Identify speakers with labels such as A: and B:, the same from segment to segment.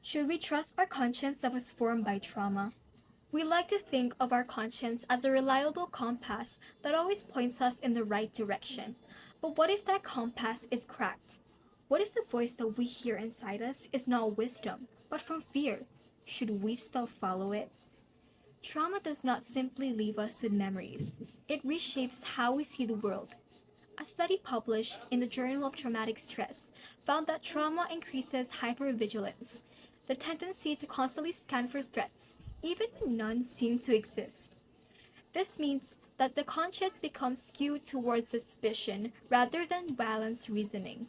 A: Should we trust our conscience that was formed by trauma? We like to think of our conscience as a reliable compass that always points us in the right direction. But what if that compass is cracked? What if the voice that we hear inside us is not wisdom, but from fear? Should we still follow it? Trauma does not simply leave us with memories, it reshapes how we see the world. A study published in the Journal of Traumatic Stress found that trauma increases hypervigilance, the tendency to constantly scan for threats, even when none seem to exist. This means that the conscience becomes skewed towards suspicion rather than balanced reasoning.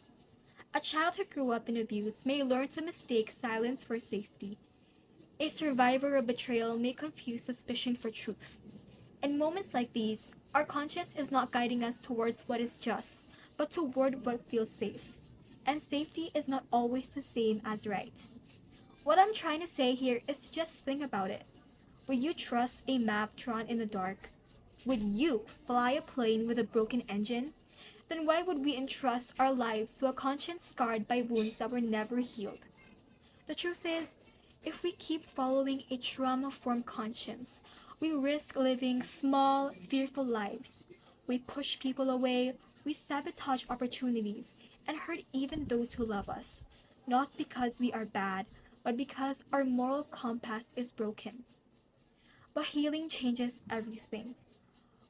A: A child who grew up in abuse may learn to mistake silence for safety. A survivor of betrayal may confuse suspicion for truth. In moments like these, our conscience is not guiding us towards what is just, but toward what feels safe. And safety is not always the same as right. What I'm trying to say here is to just think about it. Would you trust a map drawn in the dark? Would you fly a plane with a broken engine? Then why would we entrust our lives to a conscience scarred by wounds that were never healed? The truth is, if we keep following a trauma-formed conscience, we risk living small, fearful lives. We push people away, we sabotage opportunities, and hurt even those who love us. Not because we are bad, but because our moral compass is broken. But healing changes everything.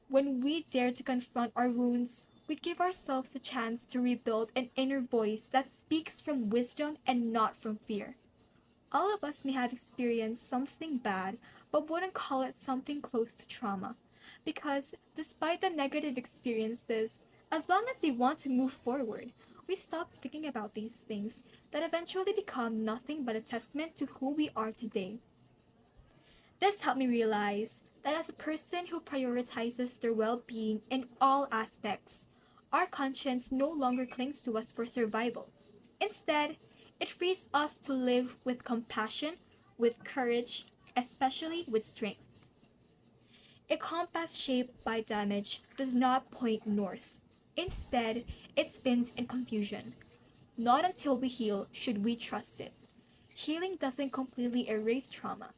A: When we dare to confront our wounds, we give ourselves a chance to rebuild an inner voice that speaks from wisdom and not from fear. All of us may have experienced something bad, but wouldn't call it something close to trauma. Because despite the negative experiences, as long as we want to move forward, we stop thinking about these things that eventually become nothing but a testament to who we are today. This helped me realize that as a person who prioritizes their well being in all aspects, our conscience no longer clings to us for survival. Instead, it frees us to live with compassion, with courage, especially with strength. A compass shaped by damage does not point north. Instead, it spins in confusion. Not until we heal should we trust it. Healing doesn't completely erase trauma,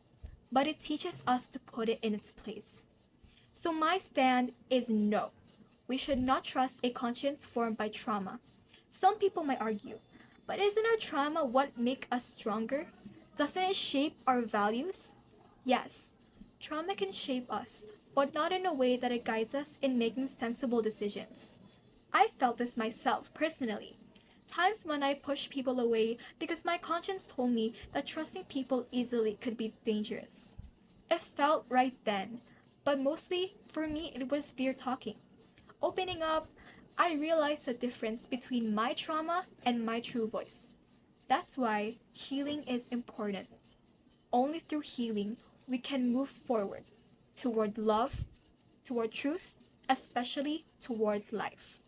A: but it teaches us to put it in its place. So my stand is no. We should not trust a conscience formed by trauma. Some people might argue, but isn't our trauma what makes us stronger? Doesn't it shape our values? Yes, trauma can shape us, but not in a way that it guides us in making sensible decisions. I felt this myself personally. Times when I pushed people away because my conscience told me that trusting people easily could be dangerous. It felt right then, but mostly for me it was fear talking. Opening up, I realized the difference between my trauma and my true voice. That's why healing is important. Only through healing we can move forward toward love, toward truth, especially towards life.